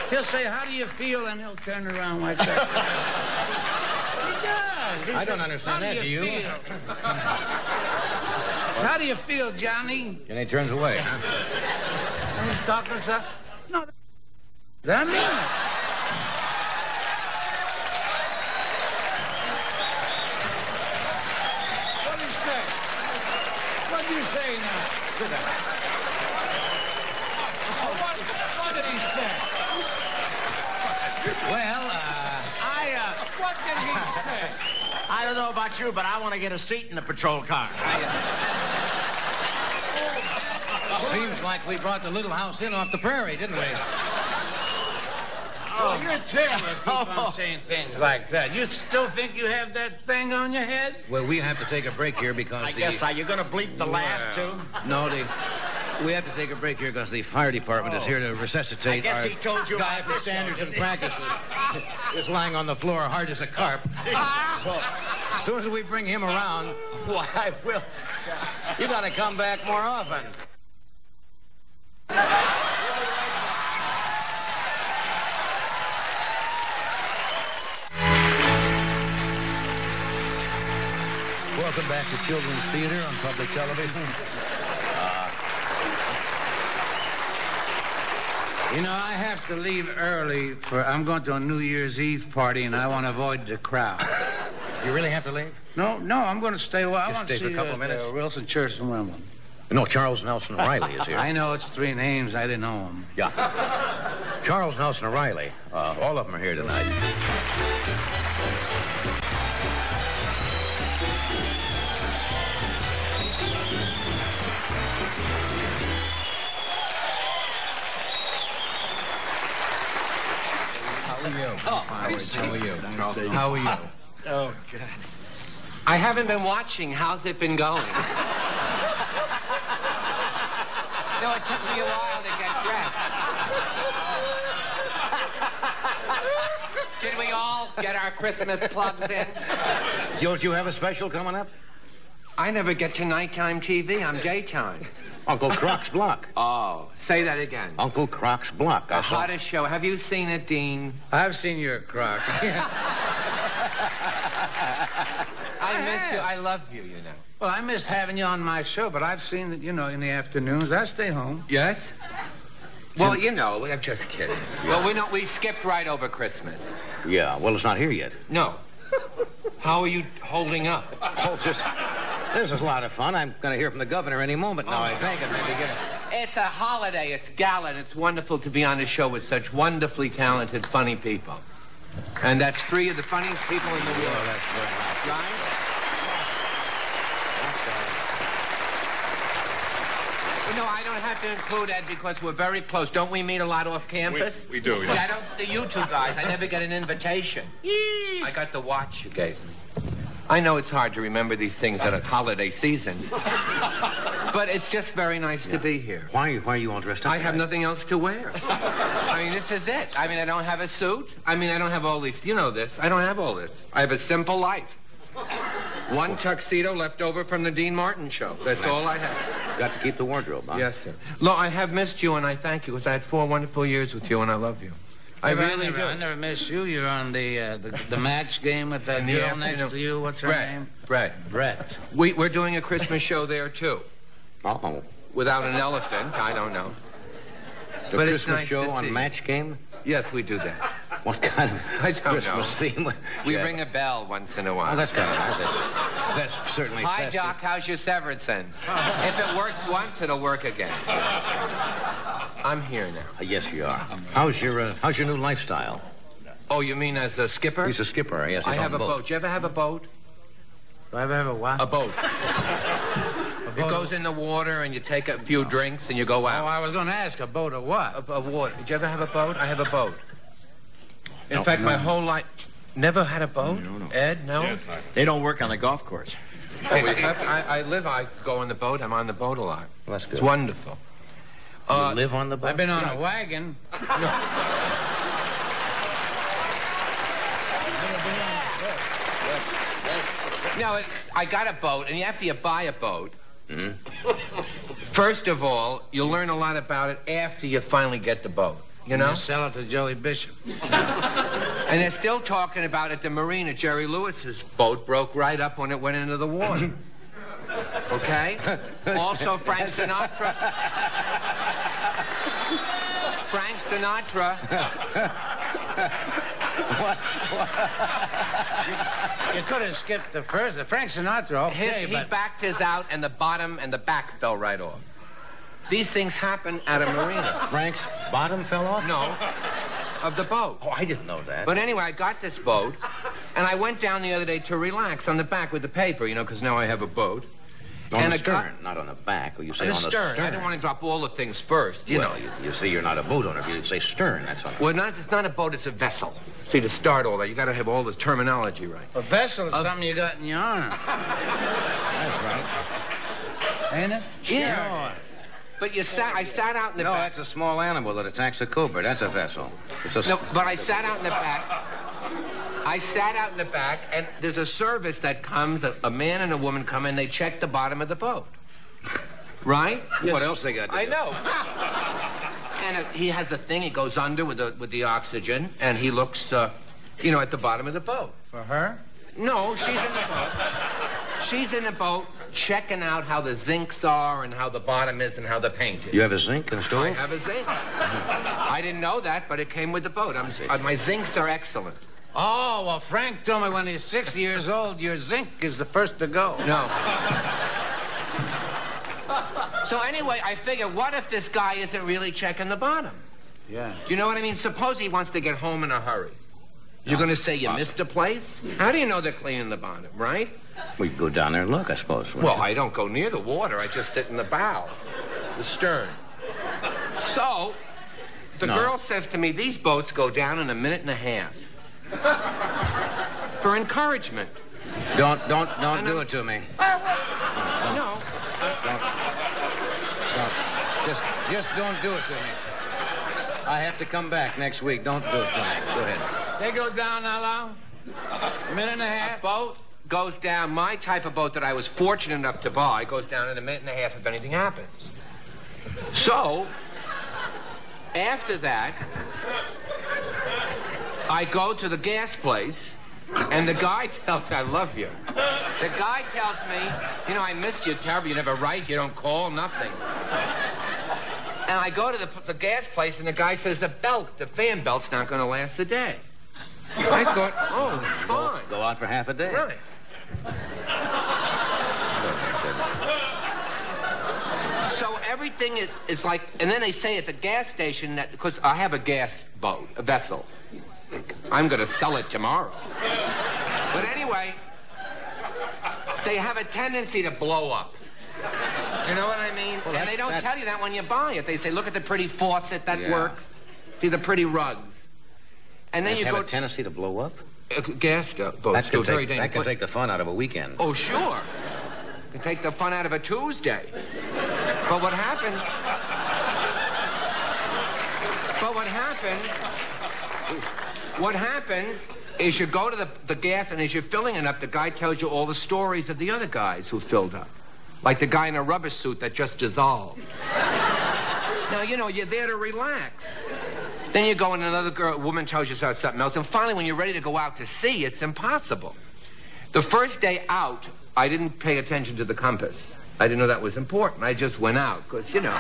He'll say, how do you feel? And he'll turn around like that. He does. He I says, don't understand that, do you? feel?" How do you feel, Johnny? And he turns away. And he's talking to us. No, that mean it. What did he say? What did you say now? Sit down. What did he say? Well, What did he say? I don't know about you, but I want to get a seat in the patrol car. seems like we brought the little house in off the prairie, didn't we? Oh, you're terrible if you keep on saying things like that. You still think you have that thing on your head? Well, we have to take a break here because I guess, are you going to bleep the laugh, too? No, we have to take a break here because the fire department is here to resuscitate I guess our he told you guy about for this standards show, and didn't he? practices. Is lying on the floor hard as a carp. So, as soon as we bring him around, Why, I will. you got to come back more often. Welcome back to Children's Theater on public television. You know, I have to leave early I'm going to a New Year's Eve party, and I want to avoid the crowd. You really have to leave? No, I'm going to stay a while. Just I want to stay for see a couple of minutes? Wilson Church and Wimbledon. No, Charles Nelson Reilly is here. I know it's 3 names. I didn't know them. Yeah. Charles Nelson Reilly. All of them are here tonight. How are you? Oh, God. I haven't been watching. How's it been going? No, it took me a while to get dressed. Did we all get our Christmas clubs in? Don't you have a special coming up? I never get to nighttime TV. I'm daytime. Uncle Croc's Block. Oh, say that again. Uncle Croc's Block. The hottest show. Have you seen it, Dean? I've seen your crock. I miss you. I love you, you know. Well, I miss having you on my show, but I've seen that, you know, in the afternoons. I stay home. Yes? Well, you know, I'm just kidding. Yeah. Well, we skipped right over Christmas. Yeah, well, it's not here yet. No. How are you holding up? Oh, this is a lot of fun. I'm going to hear from the governor any moment now, I think. It's a holiday. It's gala, and it's wonderful to be on a show with such wonderfully talented, funny people. And that's 3 of the funniest people in the world. Oh, that's very nice. Right? You know, I don't have to include Ed because we're very close. Don't we meet a lot off campus? We do, yeah. See, I don't see you 2 guys. I never get an invitation. I got the watch you gave me. I know it's hard to remember these things at a holiday season. But it's just very nice to be here. Why are you all dressed up? I have nothing else to wear. I mean, this is it. I mean, I don't have a suit. I mean, I don't have all these. You know this. I don't have all this. I have a simple life. 1 tuxedo left over from the Dean Martin show. That's all I have. Got to keep the wardrobe, huh? Yes, sir. Look, I have missed you, and I thank you, because I had 4 wonderful years with you, and I love you. I really do. I never missed you. You're on the match game with that girl next to you. What's her name? Brett. We're doing a Christmas show there, too. Oh. Without an elephant, I don't know. The but Christmas nice show on Match Game? Yes, we do that. What kind of Christmas theme? We ring a bell once in a while. Oh, that's kind of nice. That's certainly Hi, festive. Doc, how's your Severson? If it works once, it'll work again. I'm here now. Yes, you are. How's your new lifestyle? Oh, you mean as a skipper? He's a skipper, yes. I have a boat. Do you ever have a boat? Do I ever have a what? A boat. It goes in the water, and you take a few drinks, and you go out. Oh, I was going to ask, a boat of what? A water. Did you ever have a boat? I have a boat. In fact, my whole life... Never had a boat? No. Ed, no? Yes, they don't work on the golf course. Oh, I go on the boat. I'm on the boat a lot. Well, that's good. It's wonderful. You live on the boat? I've been on a wagon. No, I got a boat, and after you buy a boat, first of all, you'll learn a lot about it after you finally get the boat. You know? You sell it to Joey Bishop. And they're still talking about at the marina. Jerry Lewis's boat broke right up when it went into the water. Okay? Also, Frank Sinatra. Frank Sinatra. What? You could have skipped the first. Frank Sinatra, okay, He backed his out, and the bottom and the back fell right off. These things happen at a marina. Frank's bottom fell off? No, of the boat. Oh, I didn't know that. But anyway, I got this boat, and I went down the other day to relax on the back with the paper, you know, because now I have a boat. On the stern, not on the back. Or you say on the stern. I didn't want to drop all the things first, you know. You see, you're not a boat owner. You'd say stern, that's on. Well, it's not a boat, it's a vessel. See, to start all that, you got to have all the terminology right. A vessel is something you got in your arm. That's right. Ain't it? Yeah. Sure. But I sat out in the back. No, that's a small animal that attacks a cobra. That's a vessel. No, but I sat out in the back. I sat out in the back, and there's a service that comes, a man and a woman come in, they check the bottom of the boat. Right? Yes. What else they got to do? I know. And he has the thing, he goes under with the oxygen, and he looks, at the bottom of the boat. For her? No, she's in the boat. She's in the boat checking out how the zincs are and how the bottom is and how the paint is. You have a zinc in the stove? I have a zinc. I didn't know that, but it came with the boat. My zincs are excellent. Oh, well, Frank told me when he's 60 years old, your zinc is the first to go. No. So anyway, I figure, what if this guy isn't really checking the bottom? Yeah. You know what I mean? Suppose he wants to get home in a hurry. You're going to say you missed a place? How do you know they're cleaning the bottom, right? We could go down there and look, I suppose. Well, I don't go near the water. I just sit in the bow, the stern. So, the girl says to me, these boats go down in a minute and a half. For encouragement. Don't do it to me. No. Just don't do it to me. I have to come back next week. Don't do it to me. Go ahead. They go down how long? A minute and a half? A boat goes down, my type of boat that I was fortunate enough to buy, goes down in a minute and a half if anything happens. So, after that, I go to the gas place, and the guy tells me, I love you. The guy tells me, you know, I missed you terribly. You never write, you don't call, nothing. And I go to the gas place, and the guy says, the fan belt's not going to last a day. I thought, oh, fine. Go out for half a day. Right. So everything is like, and then they say at the gas station that, because I have a gas boat, a vessel. I'm going to sell it tomorrow. But anyway, they have a tendency to blow up. You know what I mean? Well, and they don't tell you that when you buy it. They say, look at the pretty faucet that works. See the pretty rugs. And then you have go a tendency to blow up? Gas boats That go very dangerous. That can take the fun out of a weekend. Oh, sure. Can take the fun out of a Tuesday. But what happened is you go to the gas, and as you're filling it up, the guy tells you all the stories of the other guys who filled up. Like the guy in a rubber suit that just dissolved. Now, you know, you're there to relax. Then you go and another woman tells you something else. And finally, when you're ready to go out to sea, it's impossible. The first day out, I didn't pay attention to the compass. I didn't know that was important. I just went out because, you know,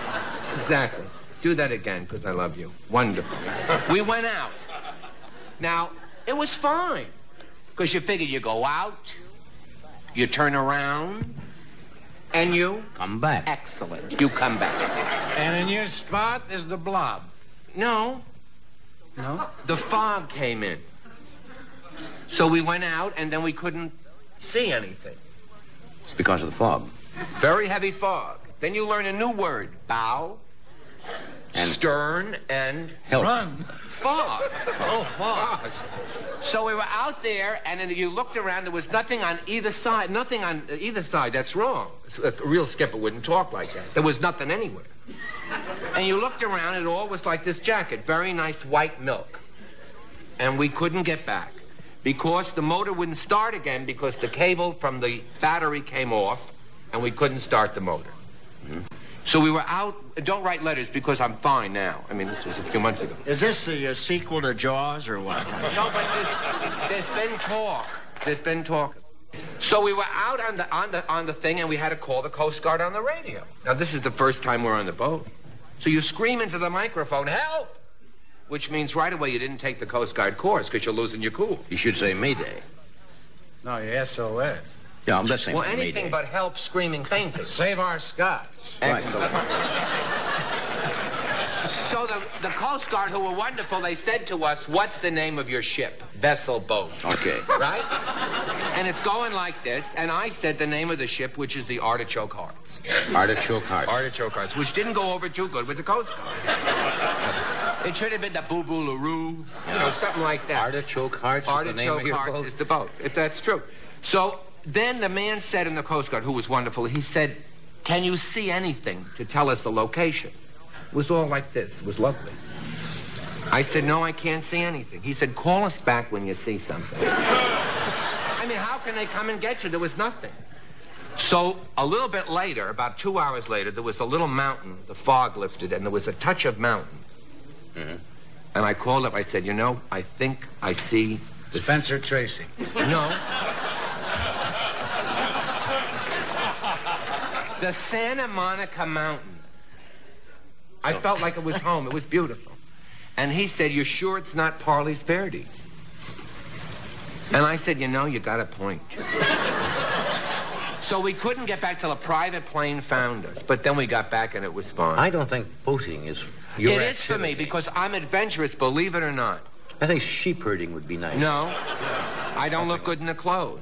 exactly. Do that again because I love you. Wonderful. We went out. Now, it was fine because you figured you go out, you turn around, and you come back. Excellent. You come back. And in your spot is the blob. No. No? The fog came in. So we went out, and then we couldn't see anything. It's because of the fog. Very heavy fog. Then you learn a new word. Bow, and stern, and... help. Run. Fog. Oh, fog. So we were out there, and then you looked around. There was nothing on either side. Nothing on either side. That's wrong. A real skipper wouldn't talk like that. There was nothing anywhere. And you looked around, and it all was like this jacket. Very nice white milk. And we couldn't get back because the motor wouldn't start again because the cable from the battery came off, and we couldn't start the motor. Mm-hmm. So we were out. Don't write letters because I'm fine now. I mean, this was a few months ago. Is this the sequel to Jaws or what? No, but there's been talk. There's been talk. So we were out on the thing, and we had to call the Coast Guard on the radio. Now, this is the first time we're on the boat. So you scream into the microphone, help! Which means right away you didn't take the Coast Guard course because you're losing your cool. You should say Mayday. No, your SOS. Yeah, I'm just saying. Well, anything Mayday. but help, screaming, fainting. Save our scotch. Excellent. So the Coast Guard, who were wonderful, they said to us, what's the name of your ship? Vessel, boat. Okay. Right? And it's going like this, and I said the name of the ship, which is the Artichoke Hearts. Artichoke Hearts. Artichoke Hearts, which didn't go over too good with the Coast Guard. It should have been the Boo Boo LaRue, you know, something like that. Artichoke Hearts is the name of your boat? Artichoke Hearts is the boat. That's true. So then the man said in the Coast Guard, who was wonderful, he said, can you see anything to tell us the location? It was all like this. It was lovely. I said, no, I can't see anything. He said, call us back when you see something. I mean, how can they come and get you? There was nothing. So a little bit later, about 2 hours later, there was a little mountain. The fog lifted, and there was a touch of mountain. Mm-hmm. And I called up. I said, you know, I think I see... Spencer Tracy. No. The Santa Monica Mountain. I felt like it was home. It was beautiful. And he said, "You're sure it's not Parley's Verdes?" And I said, "You know, you got a point." So we couldn't get back till a private plane found us. But then we got back and it was fun. I don't think boating is your It is for me because I'm adventurous, believe it or not. I think sheep herding would be nice. No. I don't look good in the clothes.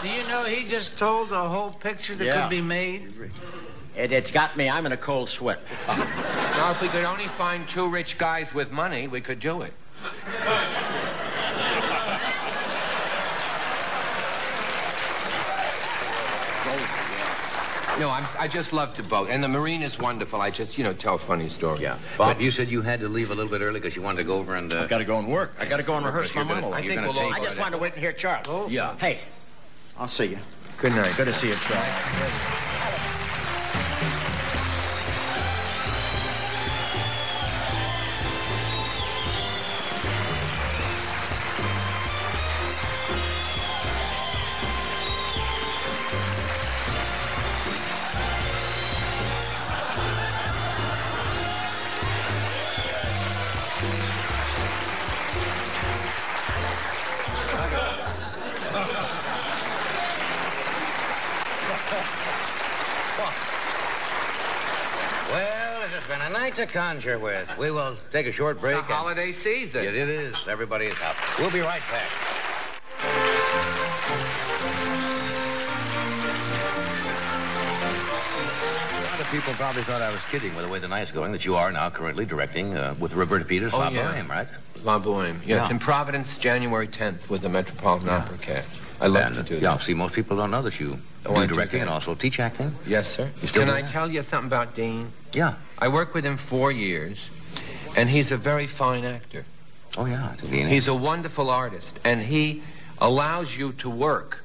Do you know he just told the whole picture that could be made? It's got me. I'm in a cold sweat. Now, if we could only find 2 rich guys with money, we could do it. No, I just love to boat. And the marine is wonderful. I just, tell funny stories. Yeah. Bob, you said you had to leave a little bit early because you wanted to go over and... I've got to go and work. I got to go and rehearse my monologue. I just wanted to wait and hear Charles. Oh. Yeah. Hey, I'll see you. Good night. Good to see you, Charles. Well, this has been a night to conjure with. We will take a short break. It's the holiday season. Yeah, it is. Everybody is out. We'll be right back. A lot of people probably thought I was kidding with the way the night's going, that you are now currently directing with Roberta Peters, La Boheme, right? La Boheme. Yeah, it's in Providence, January 10th with the Metropolitan Opera cast. I love to do that. Yeah, see, most people don't know that you do directing and also teach acting. Yes, sir. Can I tell you something about Dean? Yeah. I worked with him 4 years, and he's a very fine actor. Oh, yeah. Dean. He's a wonderful artist, and he allows you to work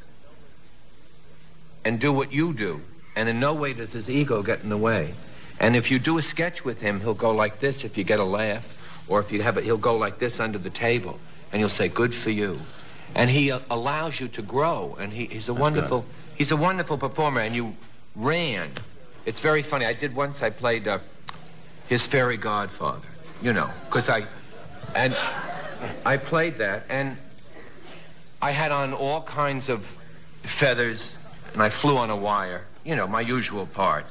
and do what you do, and in no way does his ego get in the way. And if you do a sketch with him, he'll go like this if you get a laugh, or if you have it, he'll go like this under the table, and he'll say, "Good for you." And he allows you to grow, and he's a wonderful performer, and you ran. It's very funny. I played his fairy godfather, because I played that, and I had on all kinds of feathers, and I flew on a wire, my usual part.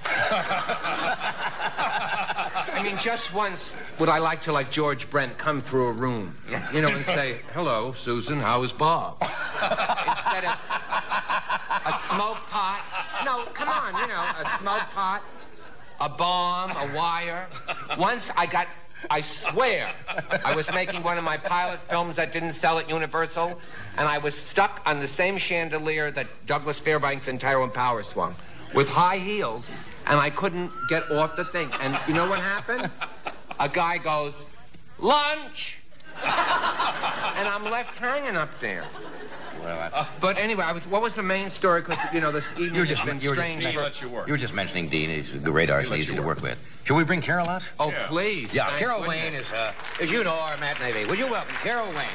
I mean, just once would I like to, like George Brent, come through a room, and say, "Hello, Susan, how is Bob?" Instead of a smoke pot. No, come on, a smoke pot, a bomb, a wire. Once I swear, I was making one of my pilot films that didn't sell at Universal, and I was stuck on the same chandelier that Douglas Fairbanks and Tyrone Power swung, with high heels, and I couldn't get off the thing. And you know what happened? A guy goes, "Lunch!" And I'm left hanging up there. Well, but anyway, what was the main story? Because, this evening has been strange. You were just mentioning Dean. He's a great artist, easy to work with. Shall we bring Carol out? Oh, please. Yeah, Carol Wayne is, as you know, our matinee. Would you welcome Carol Wayne?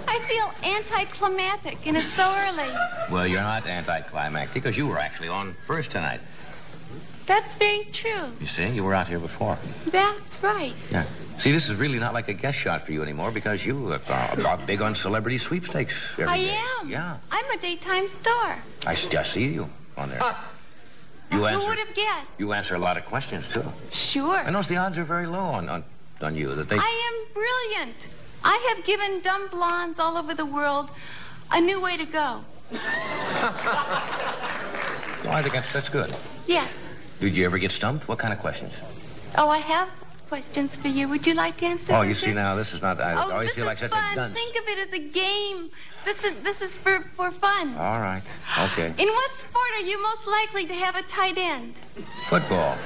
I feel anticlimactic, and it's so early. Well, you're not anticlimactic, because you were actually on first tonight. That's very true. You see, you were out here before. That's right. Yeah. See, this is really not like a guest shot for you anymore, because you are big on celebrity sweepstakes every day. I am. Yeah. I'm a daytime star. I see you on there. Who would have guessed? You answer a lot of questions, too. Sure. I notice the odds are very low on you. That they... I am brilliant. I have given dumb blondes all over the world a new way to go. Well, I think that's good. Yes. Did you ever get stumped? What kind of questions? Oh, I have questions for you. Would you like to answer? Oh, you see now, this is not... I always feel like such fun. a dunce. Think of it as a game. This is for fun. All right. Okay. In what sport are you most likely to have a tight end? Football.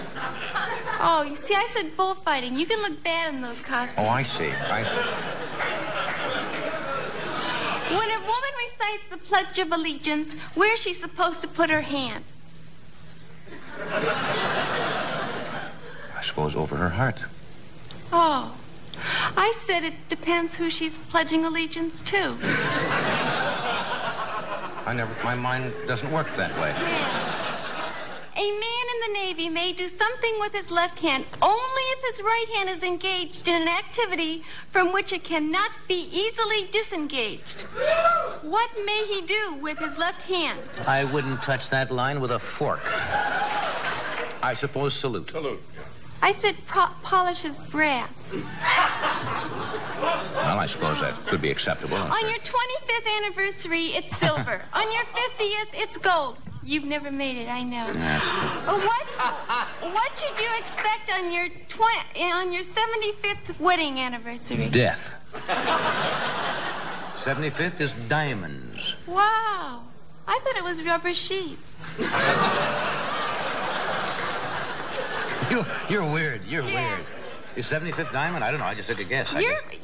Oh, you see, I said bullfighting. You can look bad in those costumes. Oh, I see. When a woman recites the Pledge of Allegiance, where's she supposed to put her hand? suppose, over her heart. Oh. I said it depends who she's pledging allegiance to. My mind doesn't work that way. A man in the Navy may do something with his left hand only if his right hand is engaged in an activity from which it cannot be easily disengaged. What may he do with his left hand? I wouldn't touch that line with a fork. I suppose salute. Salute. I said polish his brass. Well, I suppose that could be acceptable. On your 25th anniversary, it's silver. On your 50th, it's gold. You've never made it, I know. That's true. What should you expect on your 75th wedding anniversary? Death. 75th is diamonds. Wow. I thought it was rubber sheets. You're weird. You're weird. Is 75th diamond? I don't know. I just took a guess.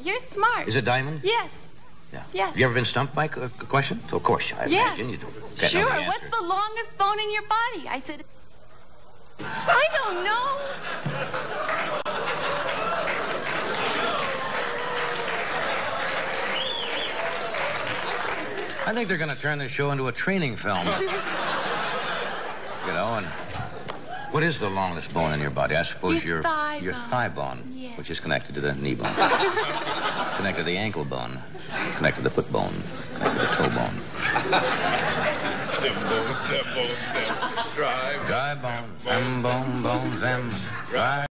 You're smart. Is it diamond? Yes. Yeah. Yes. Have you ever been stumped by a question? So, of course, I imagine you do. Sure. What's the longest bone in your body? I said, I don't know. I think they're going to turn this show into a training film. You know, and what is the longest bone in your body? I suppose your thigh bone, yeah. Which is connected to the knee bone, connected to the ankle bone, connected to the foot bone, connected to the toe bone. Dry bone, them bone, them dry.